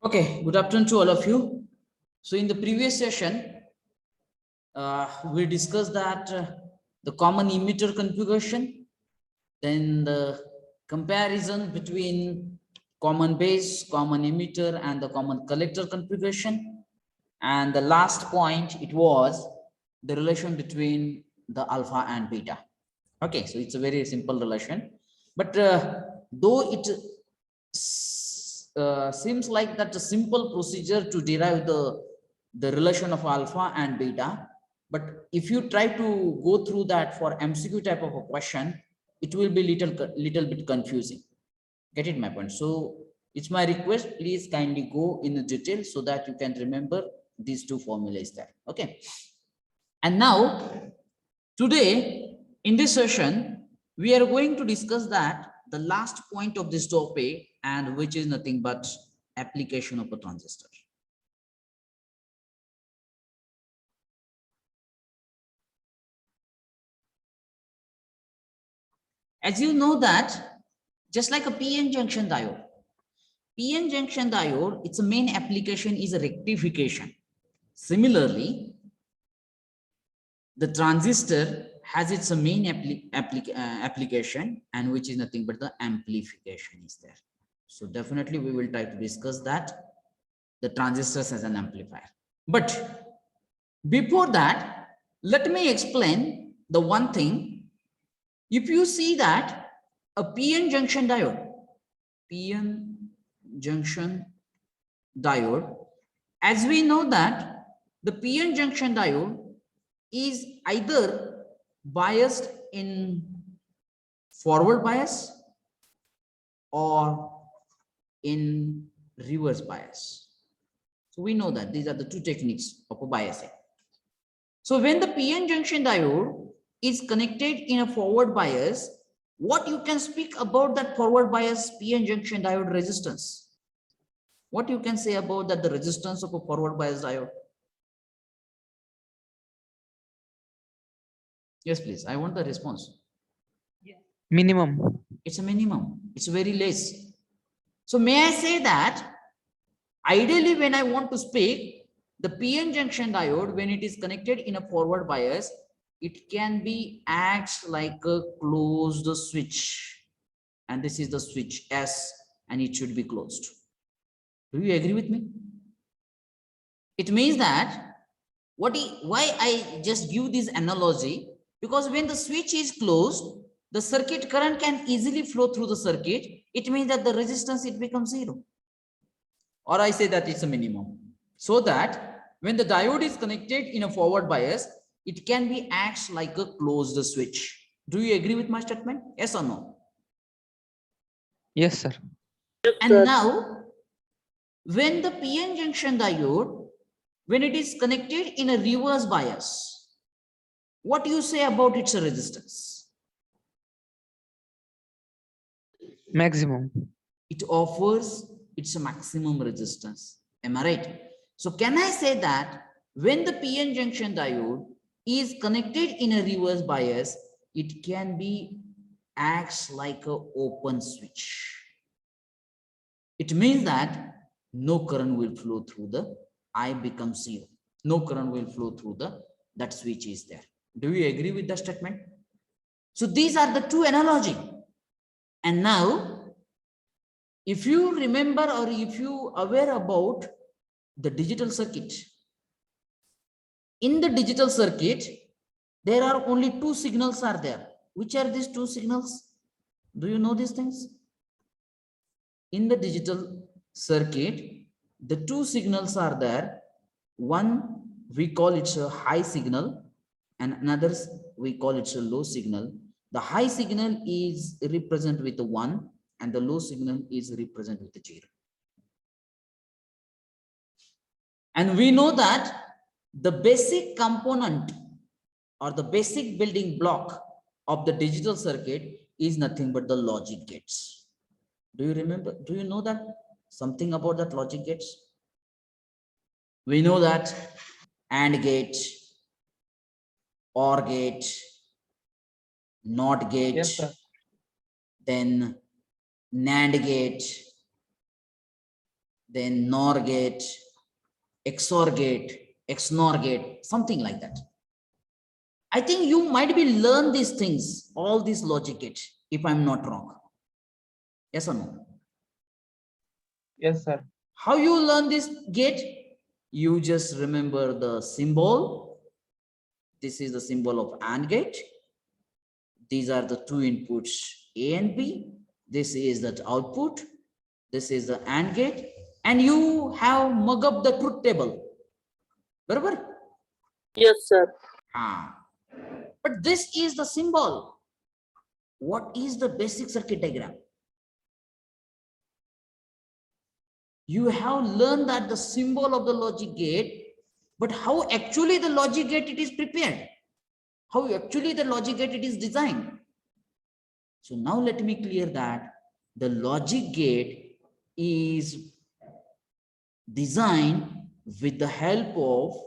Okay, good afternoon to all of you. So in the previous session, we discussed that the common emitter configuration, then the comparison between common base, common emitter, and the common collector configuration. And the last point, it was the relation between the alpha and beta. Okay, so it's a very simple relation. But though it seems like that a simple procedure to derive the relation of alpha and beta, but if you try to go through that for MCQ type of a question, it will be little bit confusing. Get it my point? So it's my request, please kindly go in the detail so that you can remember these two formulas there. Okay, and now today in this session we are going to discuss that the last point of this topic, and which is nothing but application of a transistor. As you know that just like a PN junction diode, its main application is a rectification. Similarly, the transistor has its main application, and which is nothing but the amplification is there. So definitely we will try to discuss that, the transistors as an amplifier. But before that, let me explain the one thing. If you see that a PN junction diode, as we know that the PN junction diode is either biased in forward bias or in reverse bias. So we know that these are the two techniques of a biasing. So when the PN junction diode is connected in a forward bias, what you can speak about that forward bias PN junction diode resistance? What you can say about that the resistance of a forward bias diode? Yes, please. I want the response. Minimum. It's a minimum. It's very less. So may I say that ideally when I want to speak, the PN junction diode, when it is connected in a forward bias, it can be acts like a closed switch. And this is the switch S, and it should be closed. Do you agree with me? It means that why I just give this analogy, because when the switch is closed, the circuit current can easily flow through the circuit. It means that the resistance, it becomes zero. Or I say that it's a minimum. So that when the diode is connected in a forward bias, it can be acts like a closed switch. Do you agree with my statement? Yes or no? Yes, sir. And now, when the PN junction diode, when it is connected in a reverse bias, what do you say about its resistance? Maximum. It offers its maximum resistance. Am I right? So can I say that when the PN junction diode is connected in a reverse bias, it can be acts like an open switch. It means that no current will flow through the I becomes zero. No current will flow through that switch is there. Do you agree with the statement? So these are the two analogy. And now, if you remember or if you aware about the digital circuit, in the digital circuit, there are only two signals are there. Which are these two signals? Do you know these things? In the digital circuit, the two signals are there. One, we call it a high signal, and another we call it a low signal. The high signal is represented with the 1, and the low signal is represented with the 0. And we know that the basic component or the basic building block of the digital circuit is nothing but the logic gates. Do you remember? Do you know that something about that logic gates? We know that AND gate, OR gate, NOT gate, Yes, sir. then NAND gate, then NOR gate, XOR gate, XNOR gate, something like that. I think you might be learn these things, all these logic gates, if I'm not wrong. Yes or no? Yes, sir. How you learn this gate? You just remember the symbol. This is the symbol of AND gate. These are the two inputs A and B. This is the output. This is the AND gate. And you have mug up the truth table. Barabar? Yes, sir. But this is the symbol. What is the basic circuit diagram? You have learned that the symbol of the logic gate, but how actually the logic gate it is prepared? How actually the logic gate it is designed? So now let me clear that the logic gate is designed with the help of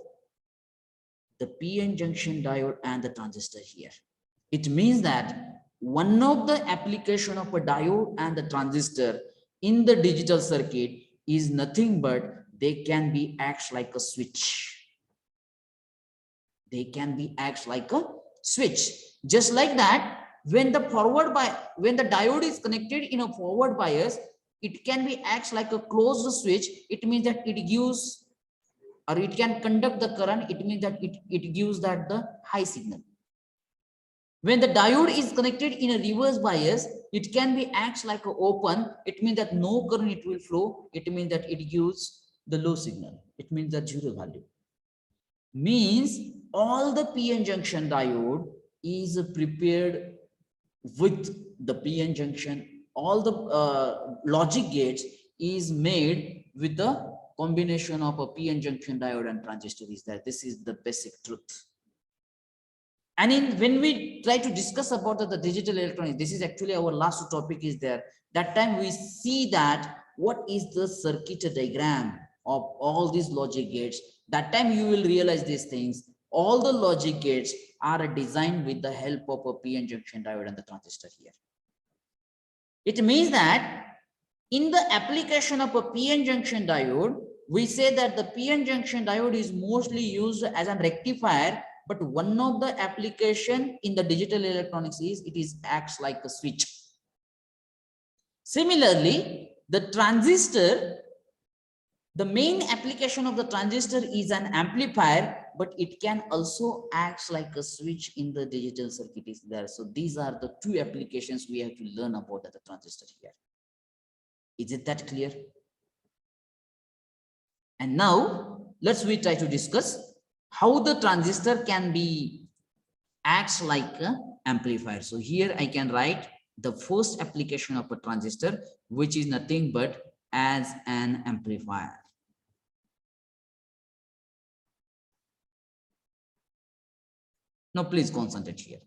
the PN junction diode and the transistor here. It means that one of the application of a diode and the transistor in the digital circuit is nothing but they can be acts like a switch. They can be acts like a switch. Just like that, when the diode is connected in a forward bias, it can be acts like a closed switch. It means that it gives or it can conduct the current. It means that it gives that the high signal. When the diode is connected in a reverse bias, it can be acts like a open. It means that no current it will flow. It means that it gives the low signal. It means that zero value. Means all the PN junction diode is prepared with the PN junction. All the logic gates is made with the combination of a PN junction diode and transistor. Is that this is the basic truth. And when we try to discuss about the digital electronics, this is actually our last topic is there. That time we see that what is the circuit diagram of all these logic gates. That time you will realize these things. All the logic gates are designed with the help of a PN junction diode and the transistor here. It means that in the application of a PN junction diode, we say that the PN junction diode is mostly used as a rectifier. But one of the application in the digital electronics is it is acts like a switch. Similarly, the transistor, the main application of the transistor is an amplifier, but it can also act like a switch in the digital circuit is there. So these are the two applications we have to learn about the transistor here. Is it that clear? And now we try to discuss how the transistor can be acts like an amplifier. So here I can write the first application of a transistor, which is nothing but as an amplifier. Now please concentrate here.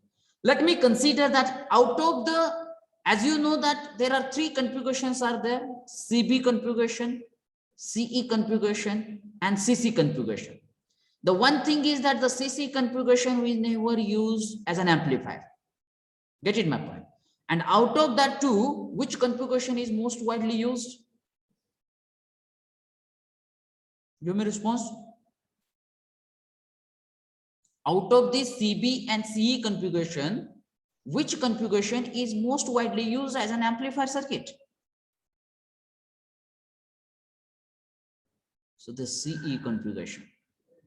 Let me consider that out of the, as you know that there are three configurations are there: CB configuration, CE configuration, and CC configuration. The one thing is that the CC configuration we never use as an amplifier. Get it my point? And out of that two, which configuration is most widely used? Give me response. Out of this CB and CE configuration, which configuration is most widely used as an amplifier circuit? So the CE configuration.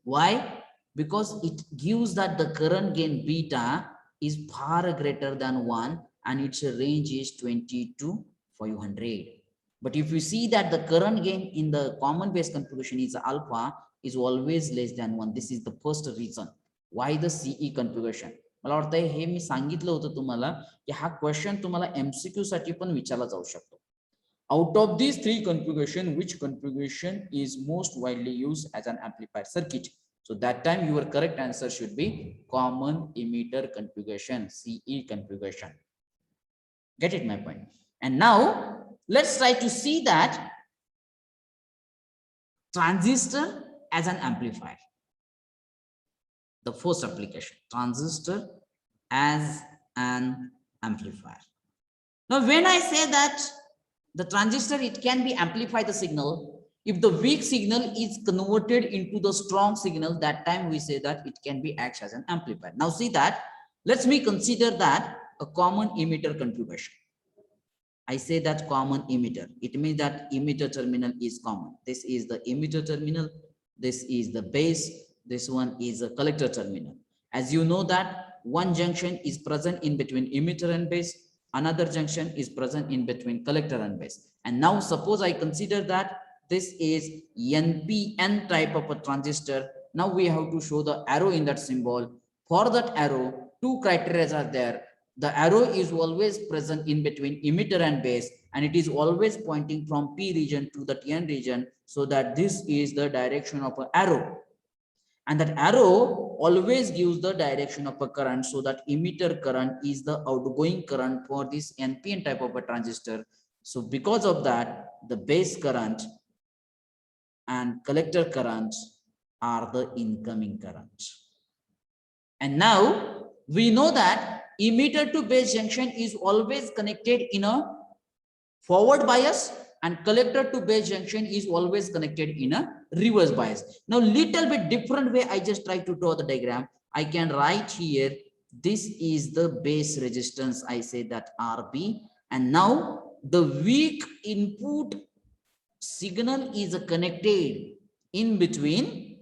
Why? Because it gives that the current gain beta is far greater than 1 and its range is 20 to 500. But if you see that the current gain in the common base configuration is alpha is always less than 1. This is the first reason why the CE configuration. मला वाटतं हे मी सांगितलं होतं तुम्हाला की हा question तुम्हाला MCQ साठी पण विचारला जाऊ शकतो. Out of these three configuration, which configuration is most widely used as an amplifier circuit? So that time your correct answer should be common emitter configuration, CE configuration. Get it my point? And now let's try to see that transistor as an amplifier. The first application, transistor as an amplifier. Now when I say that the transistor, it can be amplify the signal, If the weak signal is converted into the strong signal, that time we say that it can be acts as an amplifier. Now see that, let's me consider that a common emitter configuration. I say that common emitter. It means that emitter terminal is common. This is the emitter terminal. This is the base. This one is a collector terminal. As you know that one junction is present in between emitter and base. Another junction is present in between collector and base. And now suppose I consider that this is NPN type of a transistor. Now we have to show the arrow in that symbol. For that arrow, two criteria are there. The arrow is always present in between emitter and base, and it is always pointing from P region to the N region, so that this is the direction of an arrow. And that arrow always gives the direction of a current, so that emitter current is the outgoing current for this NPN type of a transistor. So because of that, the base current and collector current are the incoming current. And now we know that emitter to base junction is always connected in a forward bias, and collector to base junction is always connected in a reverse bias. Now little bit different way, I just try to draw the diagram. I can write here, this is the base resistance, I say that RB, and now the weak input signal is connected in between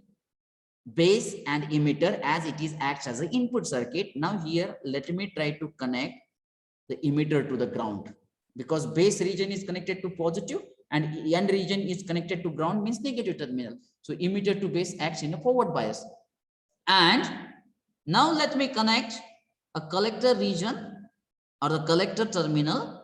base and emitter, as it is acts as an input circuit. Now here let me try to connect the emitter to the ground, because base region is connected to positive and N region is connected to ground, means negative terminal. So emitter to base acts in a forward bias. And now let me connect a collector region or the collector terminal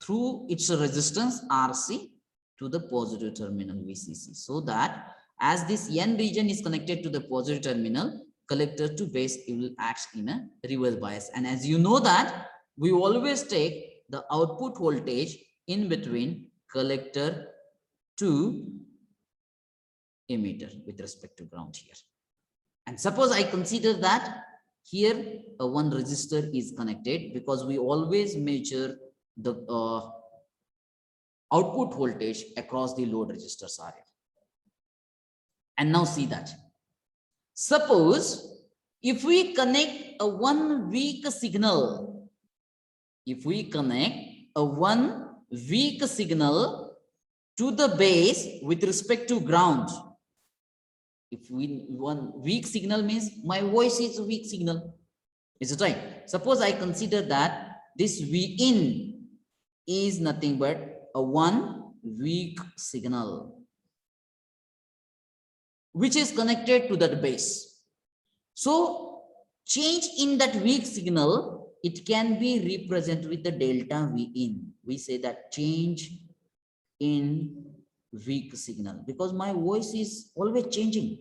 through its resistance RC to the positive terminal VCC, so that as this N region is connected to the positive terminal, collector to base, it will act in a reverse bias. And as you know that we always take the output voltage in between collector to emitter with respect to ground here. And suppose I consider that here one resistor is connected, because we always measure the output voltage across the load resistors area. And now see that, suppose if we connect a one weak signal, if we connect a one weak signal to the base with respect to ground, if we one weak signal means my voice is a weak signal, is it right? Suppose I consider that this V in is nothing but a one weak signal which is connected to that base. So change in that weak signal, it can be represented with the delta V in. We say that change in weak signal, because my voice is always changing.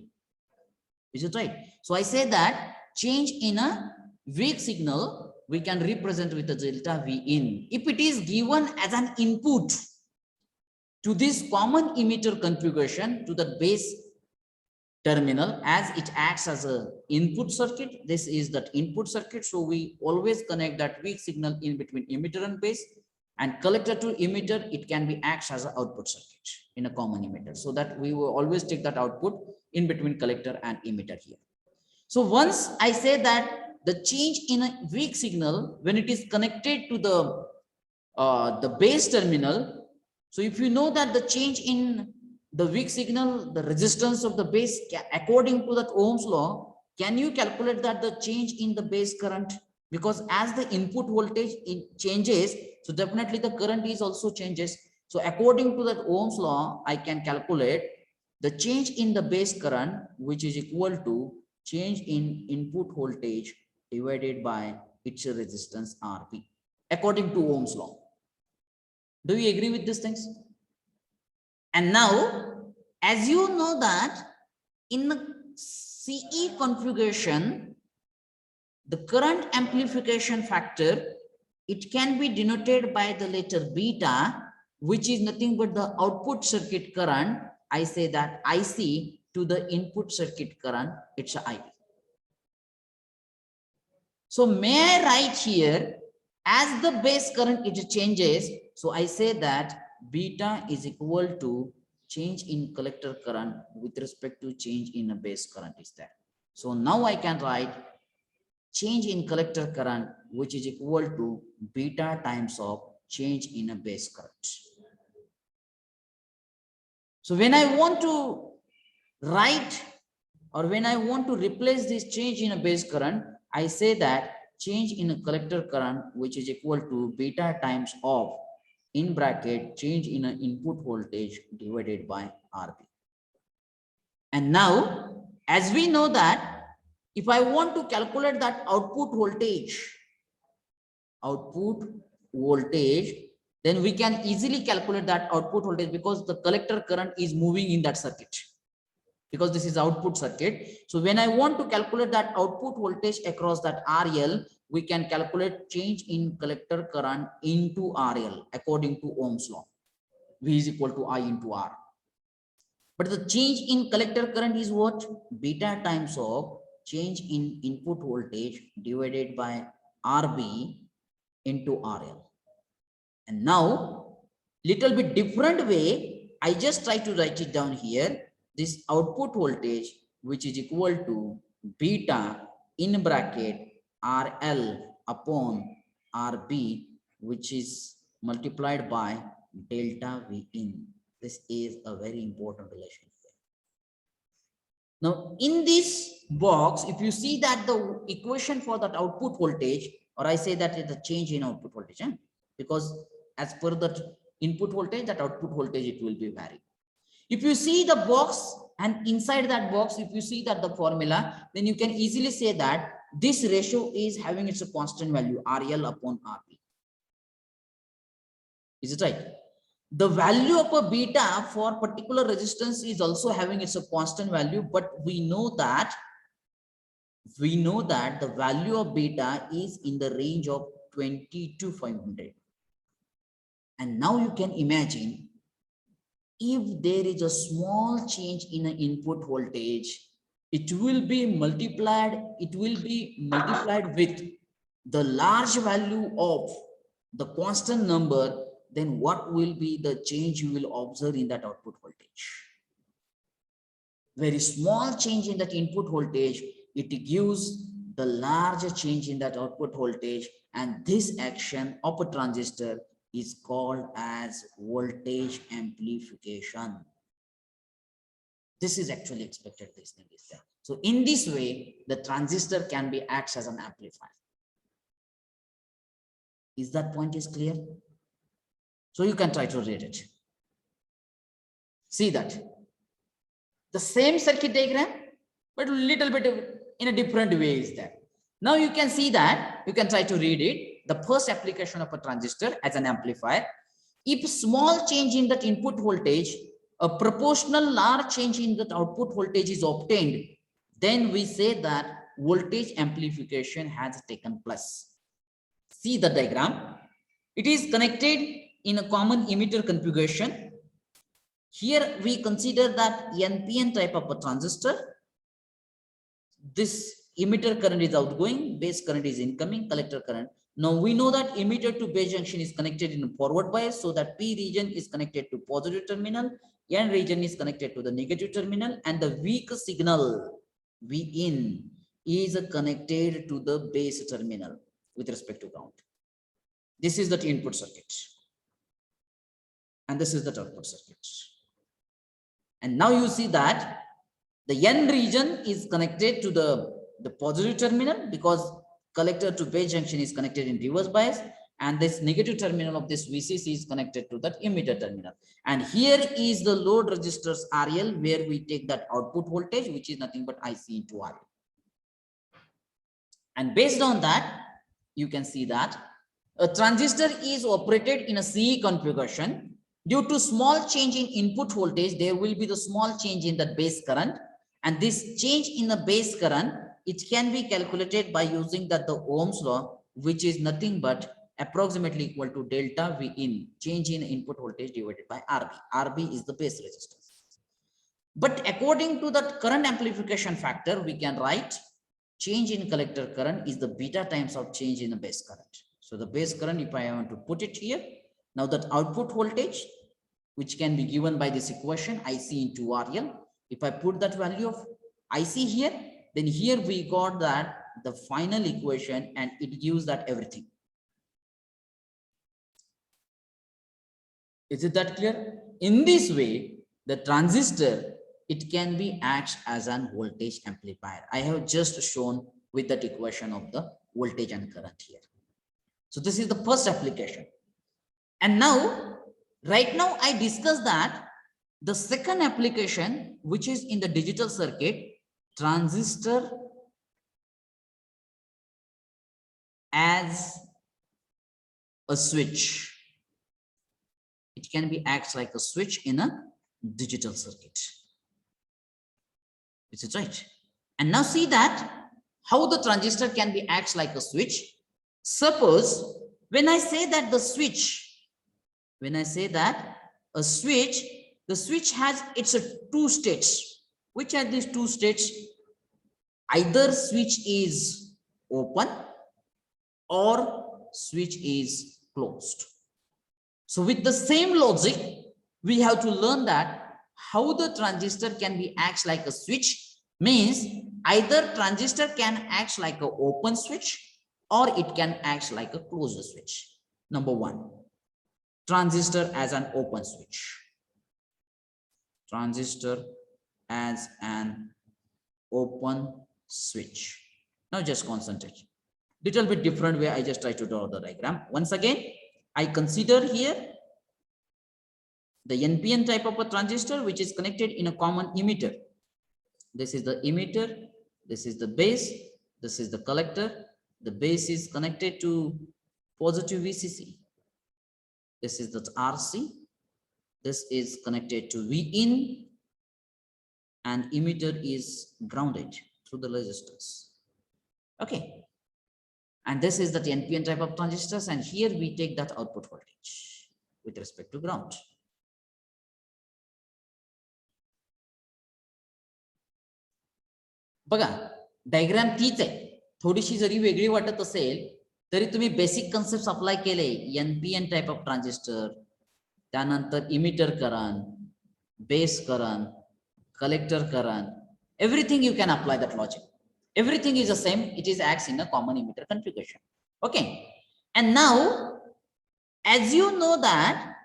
Is it right? So I say that change in a weak signal, we can represent with the delta V in. If it is given as an input to this common emitter configuration to the base terminal, as it acts as a input circuit, this is that input circuit. So we always connect that weak signal in between emitter and base, and collector to emitter, it can be acts as an output circuit in a common emitter, so that we will always take that output in between collector and emitter here. So once I say that the change in a weak signal when it is connected to the base terminal, so if you know that the change in the weak signal, the resistance of the base, according to that Ohm's law, can you calculate that the change in the base current? Because as the input voltage changes, so definitely the current is also changes. So according to that Ohm's law, I can calculate the change in the base current, which is equal to change in input voltage divided by its resistance RP, according to Ohm's law. Do you agree with these things? And now, as you know that in the CE configuration, the current amplification factor, it can be denoted by the letter beta, which is nothing but the output circuit current. I say that IC to the input circuit current, it's a IB. So may I write here, as the base current it changes, so I say that beta is equal to change in collector current with respect to change in a base current is there. So now I can write change in collector current, which is equal to beta times of change in a base current. So when I want to write or when I want to replace this change in a base current, I say that change in a collector current, which is equal to beta times of, in bracket, change in an input voltage divided by RB. And now, as we know that if I want to calculate that output voltage, then we can easily calculate that output voltage because the collector current is moving in that circuit, because this is output circuit. So when I want to calculate that output voltage across that RL, we can calculate change in collector current into RL according to Ohm's law. V is equal to I into R. But the change in collector current is what? Beta times of change in input voltage divided by RB into RL. And now, little bit different way, I just try to write it down here. This output voltage, which is equal to beta in bracket RL upon RB, which is multiplied by delta V in. This is a very important relation. Now, in this box, if you see that the equation for that output voltage, or I say that is the change in output voltage, because as per the input voltage, that output voltage, it will be varied. If you see the box and inside that box, if you see that the formula, then you can easily say that this ratio is having its a constant value, RL upon RB. Is it right? The value of a beta for particular resistance is also having its a constant value, but we know that the value of beta is in the range of 20 to 500. And now you can imagine if there is a small change in an input voltage, it will be multiplied with the large value of the constant number. Then what will be the change you will observe in that output voltage? Very small change in that input voltage, it gives the larger change in that output voltage, and this action of a transistor is called as voltage amplification. This is actually expected, this thing is there. So in this way, the transistor can be acts as an amplifier. Is that point is clear? So you can try to read it. See that the same circuit diagram, but a little bit in a different way is there. Now you can see that, you can try to read it. The first application of a transistor as an amplifier. If small change in that input voltage, a proportional large change in that output voltage is obtained, then we say that voltage amplification has taken place. See the diagram. It is connected in a common emitter configuration. Here we consider that NPN type of a transistor. This emitter current is outgoing, base current is incoming, collector current. Now we know that emitter to base junction is connected in a forward bias, so that P region is connected to positive terminal, N region is connected to the negative terminal, and the weak signal Vin is connected to the base terminal with respect to ground. This is the input circuit, and this is the output circuit. And now you see that the N region is connected to the positive terminal because collector to base junction is connected in reverse bias, and this negative terminal of this VCC is connected to that emitter terminal. And here is the load resistors RL, where we take that output voltage, which is nothing but IC into RL. And based on that, you can see that a transistor is operated in a CE configuration. Due to small change in input voltage, there will be the small change in the base current, and this change in the base current, it can be calculated by using that the Ohm's law, which is nothing but approximately equal to delta V in, change in input voltage divided by RB. RB is the base resistance. But according to that current amplification factor, we can write change in collector current is the beta times of change in the base current. So the base current, if I want to put it here, now that output voltage, which can be given by this equation IC into RL. If I put that value of IC here, then here we got that the final equation, and it gives that everything. Is it that clear? In this way, the transistor, it can be acts as an voltage amplifier. I have just shown with that equation of the voltage and current here. So this is the first application. And now, right now I discussed that the second application, which is in the digital circuit, transistor as a switch. It can be acts like a switch in a digital circuit. Is it right? And now see that how the transistor can be acts like a switch. Suppose when I say that the switch, the switch has its two states. Which are these two states? Either switch is open or switch is closed. So with the same logic, we have to learn that how the transistor can be acts like a switch means either transistor can act like an open switch or it can act like a closed switch. Number one, transistor as an open switch. Transistor as an open switch. Now just concentrate. Little bit different way, I just try to draw the diagram. Once again, I consider here the NPN type of a transistor which is connected in a common emitter. This is the emitter, this is the base, this is the collector. The base is connected to positive VCC. This is the RC. This is connected to Vin, and emitter is grounded through the resistors. Okay. And this is the NPN type of transistors, and here we take that output voltage with respect to ground. बघा diagram तीच आहे, थोडीशी जरी वेगळी वाटत असेल तरी तुम्ही basic concept apply केले. एनपीएन टाइप ऑफ ट्रान्झिस्टर, त्यानंतर emitter current, base current, collector current, everything you can apply that logic. Everything is the same. It is acts in a common emitter configuration. Okay. And now, as you know that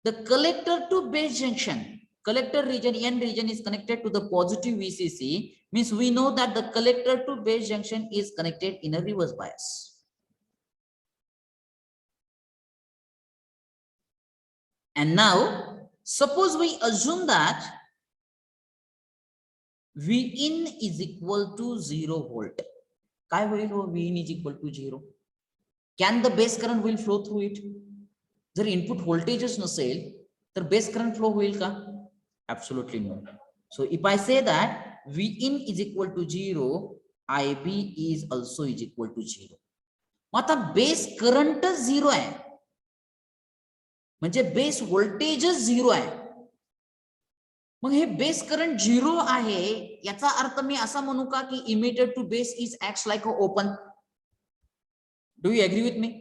the collector to base junction, collector region, N region is connected to the positive VCC, means we know that the collector to base junction is connected in a reverse bias. And now, suppose we assume that Vin is equal to 0 volt. काय होईल हो Vin is equal to 0? Can the base current will flow through it? जर input व्होल्टेजच नसेल तर base current flow होईल का? Absolutely no. So if I say that Vin is equal to 0, IB is also is equal to 0. मग आता base करंटच 0 आहे, म्हणजे base व्होल्टेजच 0 आहे. मग हे base current 0 आहे, याचा अर्थ मी असा म्हणू का की emitter to base is acts like a open? Do you agree with me?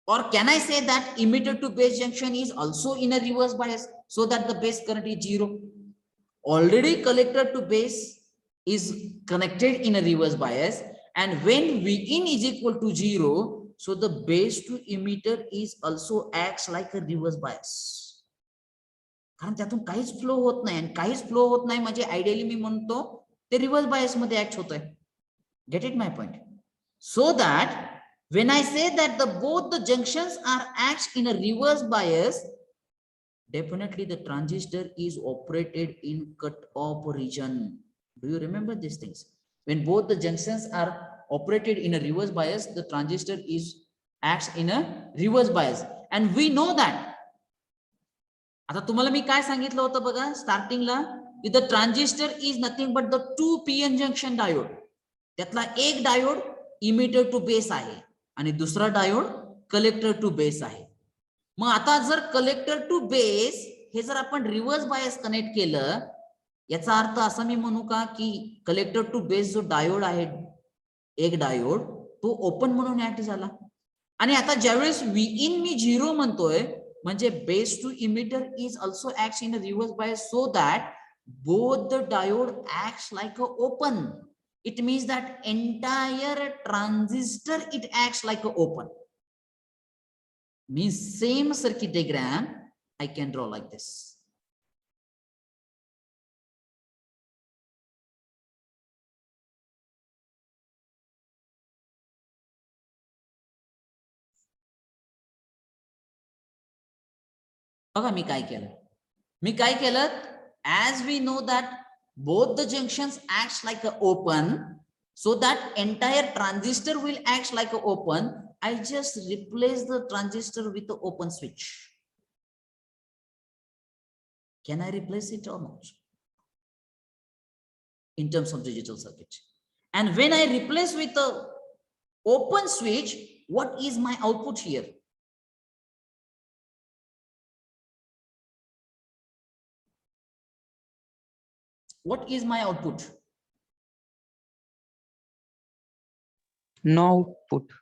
Or can I say that emitter to base junction is also in a reverse bias so that the base current is 0? Already collector to base is connected in a reverse bias, and when Vin is equal to 0, so the base to emitter is also acts like a reverse bias. कारण त्यातून काहीच flow होत नाही, आणि काहीच flow होत नाही म्हणजे आयडियली मी म्हणतो ते रिव्हर्स बायस मध्ये ऍक्ट होतोय. Get it my point? So that when I say that both the junctions are acts in a reverse bias, definitely the transistor is operated in cut-off region. Do you remember these things? When both the junctions are operated in a reverse bias, the transistor is acts in a reverse bias, and we know that. आता तुम्हाला मी काय सांगितलं होतं बघा स्टार्टिंगला, की the transistor is nothing but the 2 PN junction diode. त्यातला एक डायोड इमिटर टू बेस आहे आणि दुसरा डायोड कलेक्टर टू बेस आहे. मग आता जर कलेक्टर टू बेस हे जर आपण रिव्हर्स बायस कनेक्ट केलं, याचा अर्थ असा मी म्हणू का की कलेक्टर टू बेस जो डायोड आहे, एक डायोड तो ओपन म्हणून ऍक्ट झाला, आणि आता ज्यावेळेस Vin मी 0 म्हणतोय म्हणजे base to emitter is also acts in a reverse bias so that both the diode acts like a open. It means that entire transistor it acts like a open. Means same circuit diagram I can draw like this. बघा मी काय केलं as we know that both the junctions acts like a open, so that entire transistor will act like a open. I just replace the transistor with the open switch. Can I replace it or not in terms of digital circuit? And when I replace with the open switch, what is my output here? What is my output? No output.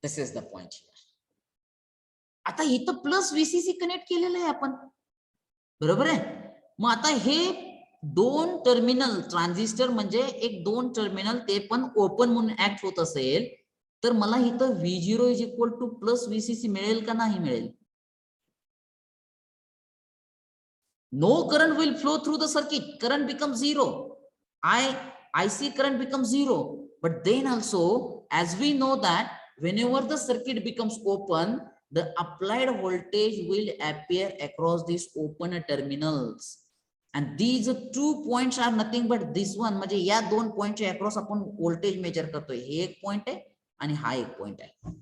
This is the point here. आता इथं plus VCC connect केलेलं आहे आपण, बरोबर आहे. मग आता हे दोन terminal transistor म्हणजे एक दोन टर्मिनल ते पण ओपन म्हणून ऍक्ट होत असेल तर मला इथं V0 is equal two plus VCC मिळेल का नाही मिळेल? No current will flow through the circuit. Current becomes zero. IC current becomes zero. But then also, as we know that whenever the circuit becomes open, the applied voltage will appear across these open terminals. And these two points are nothing but this one. म्हणजे या दोन पॉइंटचे across आपण voltage major करतोय. हे एक point आहे आणि हा एक पॉइंट आहे.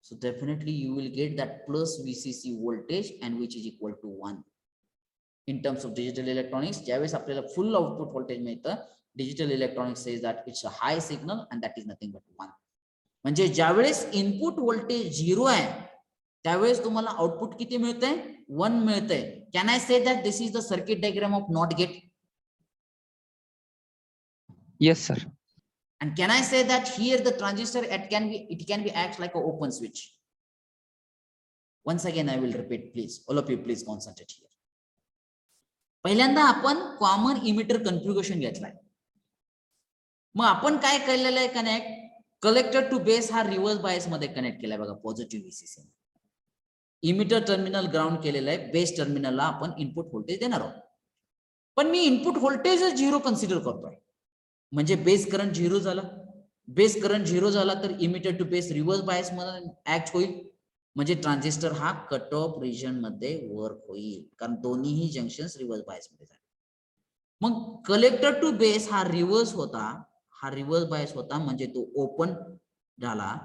So definitely you will get that plus VCC voltage and which is equal to 1. In terms of digital electronics, ज्यावेळेस आपल्याला full output voltage मिळतं, digital electronics says that it's a high signal and that is nothing but 1. म्हणजे ज्यावेळेस input voltage 0 आहे त्यावेळेस तुम्हाला output किती मिळतंय? 1 मिळतंय. Can I say that this is the circuit diagram of NOT gate? Yes, sir. And can I say that here the transistor it can be act like an open switch? Once again I will repeat, please all of you please concentrate here. पहिल्यांदा आपण common emitter configuration घेतलाय. मग आपण काय केलेलं आहे connect? Collector to base हा reverse bias मध्ये connect केलाय बघा, positive VCC. Emitter terminal ground केलेलं आहे, बेस टर्मिनलला आपण इनपुट व्होल्टेज देणार आहोत. पण मी इनपुट व्होल्टेज 0 कन्सिडर करतोय म्हणजे बेस करंट 0 झाला. बेस करंट 0 झाला तर emitter to base reverse bias मध्ये ऍक्ट होईल म्हणजे ट्रान्झिस्टर हा कट ऑफ रिजन मध्ये वर्क होईल कारण दोन्हीही जंक्शन्स रिव्हर्स बायस मध्ये झाले. मग कलेक्टर टू बेस हा रिव्हर्स बायस होता म्हणजे तो ओपन झाला.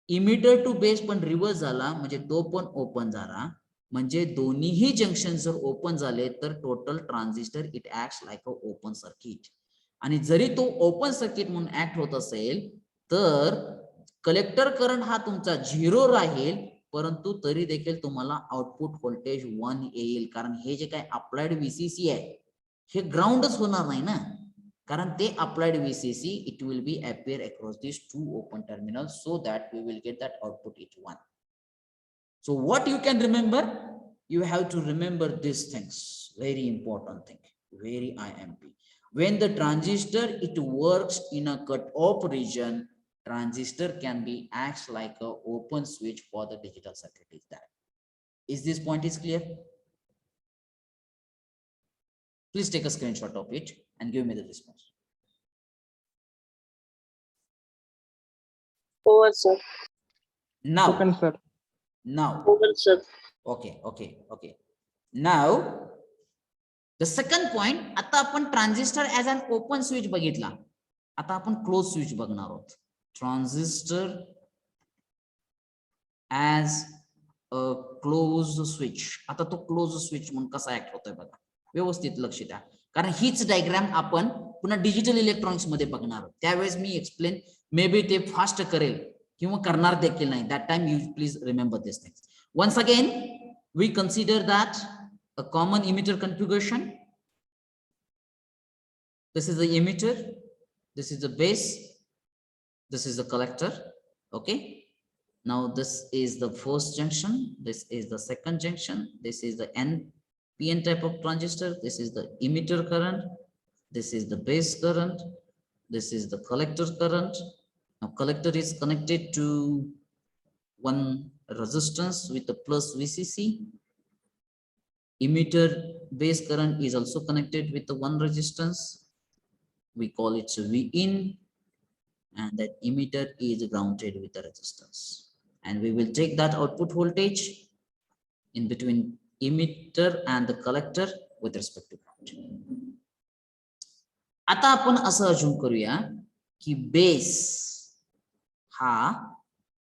इमिटर टू बेस पण रिव्हर्स झाला म्हणजे तो पण ओपन झाला. म्हणजे दोन्हीही जंक्शन जर ओपन झाले तर total transistor it acts like a open circuit. आणि जरी तो ओपन सर्किट म्हणून ऍक्ट होत असेल तर कलेक्टर करंट हा तुमचा 0 राहील परंतु तरी देखील तुम्हाला आउटपुट व्होल्टेज 1 येईल कारण हे जे काय अप्लाइड VCC आहे हे ग्राउंडच होणार नाही ना कारण ते applied VCC it will be appear across this two open terminals so that we will get that output it 1. So what you can remember? You have to remember these things. Very important thing. Very IMP. When the transistor it works in a cut-off region, transistor can be acts like a open switch for the digital circuit. Is that? Is this point is clear? Please take a screenshot of it and give me the response. Over, sir. Now. Open, sir. Now. Over, sir. Okay. Now. The second point, आता आपण transistor as an open switch बघितला. आता आपण close switch बघणार आहोत. Transistor as a close switch. आता तो close switch म्हणून कसा ऍक्ट होतोय बघा, व्यवस्थित लक्ष द्या कारण हीच डायग्राम आपण पुन्हा डिजिटल इलेक्ट्रॉनिक्स मध्ये बघणार आहोत. त्यावेळेस मी एक्सप्लेन मे बी ते फास्ट करेल किंवा करणार देखील नाही. That time you please remember this things. Once again we consider that a common emitter configuration. This is the emitter, this is the base, This is the collector. Okay. Now this is the first junction. This is the second junction. This is the NPN type of transistor. This is the emitter current. This is the base current. This is the collector current. Now collector is connected to one resistance with the plus VCC. Emitter base current is also connected with the one resistance. We call it V in, and that emitter is grounded with the resistance. And we will take that output voltage in between emitter and the collector with respect to ground. आता आपण असं assume करूया की base हा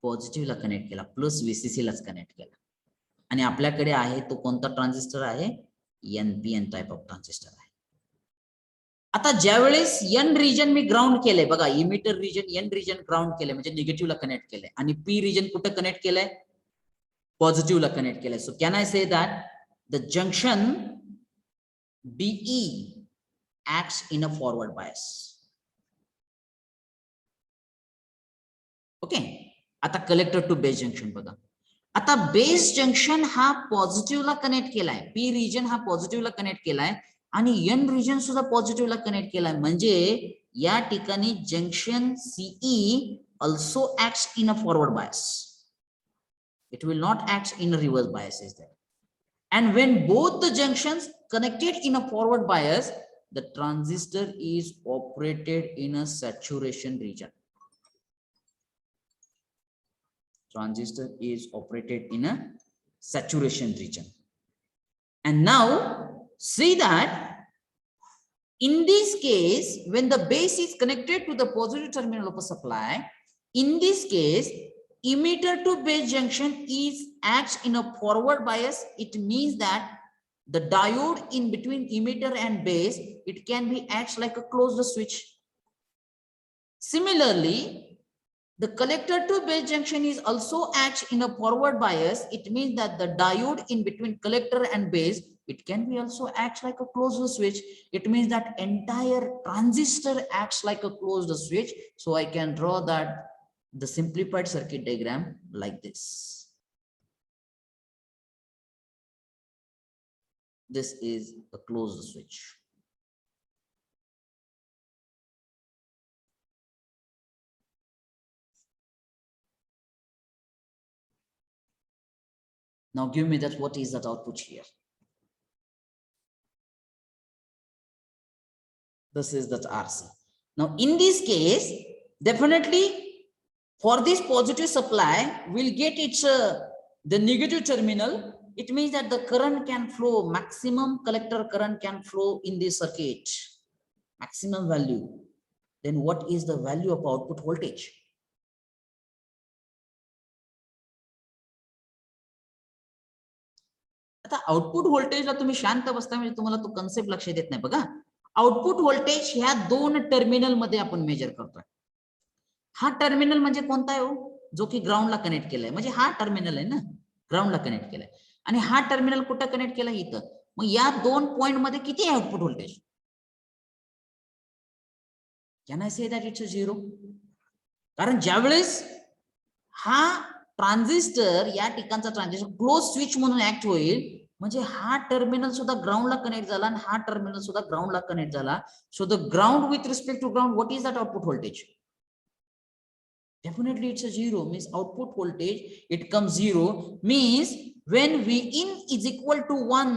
पॉझिटिव्हला connect केला, plus VCC लाच connect केला, आणि आपल्याकडे आहे तो कोणता ट्रान्झिस्टर आहे, एनपीएन टाइप ऑफ ट्रान्झिस्टर आहे. आता ज्यावेळेस एन रिजन मी ग्राउंड केलंय बघा, emitter region N region ground केलंय म्हणजे निगेटिव्हला कनेक्ट केलंय, आणि पी रिजन कुठं कनेक्ट केलंय, पॉझिटिव्हला कनेक्ट केलंय. सो can I say that the junction BE acts in a forward bias. Okay. आता कलेक्टर टू बेस जंक्शन बघा. आता बेस जंक्शन हा पॉझिटिव्हला कनेक्ट केलाय, पी रिजन हा पॉझिटिव्हला कनेक्ट केलाय आणि एन रिजन सुद्धा पॉझिटिव्हला कनेक्ट केलाय, म्हणजे या ठिकाणी junction CE also acts in a forward bias. It will not act in a reverse bias is there. And when both the junctions connected in a forward bias, the transistor is operated in a saturation region. Transistor is operated in a saturation region. And now see that in this case, when the base is connected to the positive terminal of a supply, in this case, emitter to base junction acts in a forward bias. It means that the diode in between emitter and base, it can be acts like a closed switch. Similarly, the collector to base junction is also acts in a forward bias. It means that the diode in between collector and base, it can be also acts like a closed switch. It means that entire transistor acts like a closed switch. So I can draw that the simplified circuit diagram like this. This is a closed switch. Now give me that, what is that output here? This is that RC. Now in this case, definitely for this positive supply, we'll get its the negative terminal. It means that the current can flow, maximum collector current can flow in this circuit, maximum value. Then what is the value of output voltage? आता output व्होल्टेजला तुम्ही शांत बसता म्हणजे तुम्हाला तो concept लक्षात येत नाही बघा. आउटपुट व्होल्टेज ह्या दोन टर्मिनल मध्ये आपण मेजर करतोय. हा टर्मिनल म्हणजे कोणता आहे हो, जो की ग्राउंडला कनेक्ट केलाय, म्हणजे हा टर्मिनल आहे ना, ग्राउंडला कनेक्ट केलाय, आणि हा टर्मिनल कुठं कनेक्ट केला, इथं. मग या दोन पॉइंट मध्ये किती आहे output voltage? Can I say that it's a 0? कारण ज्यावेळेस हा ट्रान्झिस्टर या ठिकाणचा ट्रान्झिस्टर क्लोज स्विच म्हणून ऍक्ट होईल, म्हणजे हा टर्मिनल सुद्धा ग्राउंडला कनेक्ट झाला आणि हा टर्मिनल सुद्धा ग्राउंडला कनेक्ट झाला. So the ground with respect to ground, what is that output voltage? Definitely it's a 0, means output voltage, it comes 0, means when Vin is equal to 1,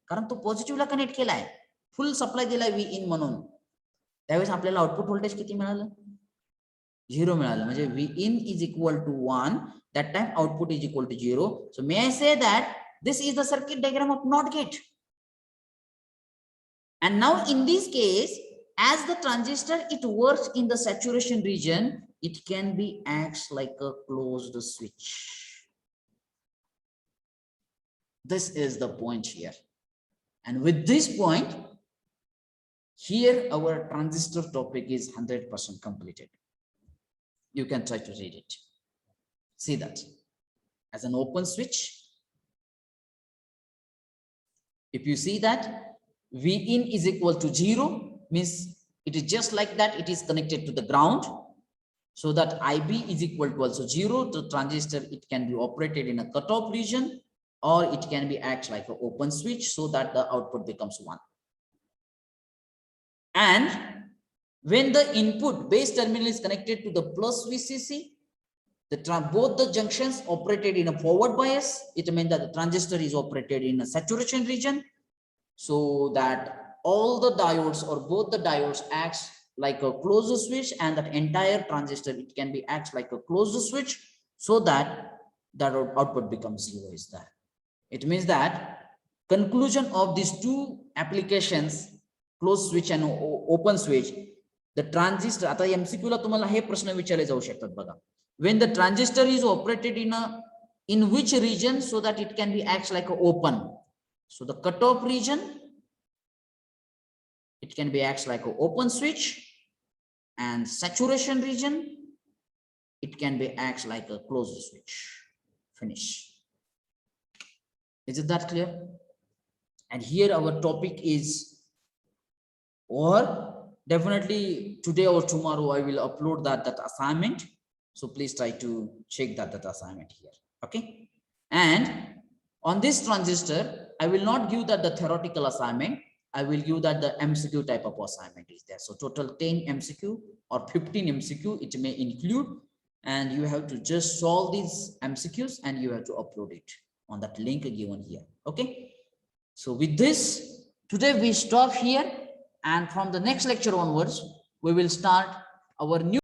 कारण तो पॉझिटिव्हला कनेक्ट केलाय, फुल सप्लाय दिलाय Vin म्हणून, त्यावेळेस आपल्याला output voltage किती मिळालं? 0 मिळालं. म्हणजे Vin is equal to 1, that time output is equal to 0. So may I say that this is the circuit diagram of NOT gate. And now in this case, as the transistor it works in the saturation region, it can be acts like a closed switch. This is the point here. And with this point, here our transistor topic is 100% completed. You can try to read it. See that as an open switch. If you see that Vin is equal to 0, means it is just like that, it is connected to the ground. So that IB is equal to also 0. The transistor, it can be operated in a cutoff region, or it can be act like an open switch so that the output becomes 1. And when the input base terminal is connected to the plus VCC, both the junctions operated in a forward bias. It means that the transistor is operated in a saturation region, so that all the diodes or both the diodes acts like a closed switch, and that entire transistor, it can be acts like a closed switch, so that the output becomes 0 is there. It means that conclusion of these two applications, closed switch and open switch, the transistor, आता MCQ ला तुम्हाला हे प्रश्न विचारले जाऊ शकतात बघा. When the transistor is operated in which region, so that it can be acts like a open. So the cutoff region, it can be acts like an open switch, and saturation region, it can be acts like a closed switch. Finish. Is it that clear? And here our topic is, or definitely today or tomorrow I will upload that assignment. So please try to check that assignment here. Okay. And on this transistor, I will not give that the theoretical assignment. I will give that the MCQ type of assignment is there. So total 10 MCQ or 15 MCQ it may include, and you have to just solve these MCQs and you have to upload it on that link given here. Okay. So with this, today we stop here, and from the next lecture onwards, we will start our new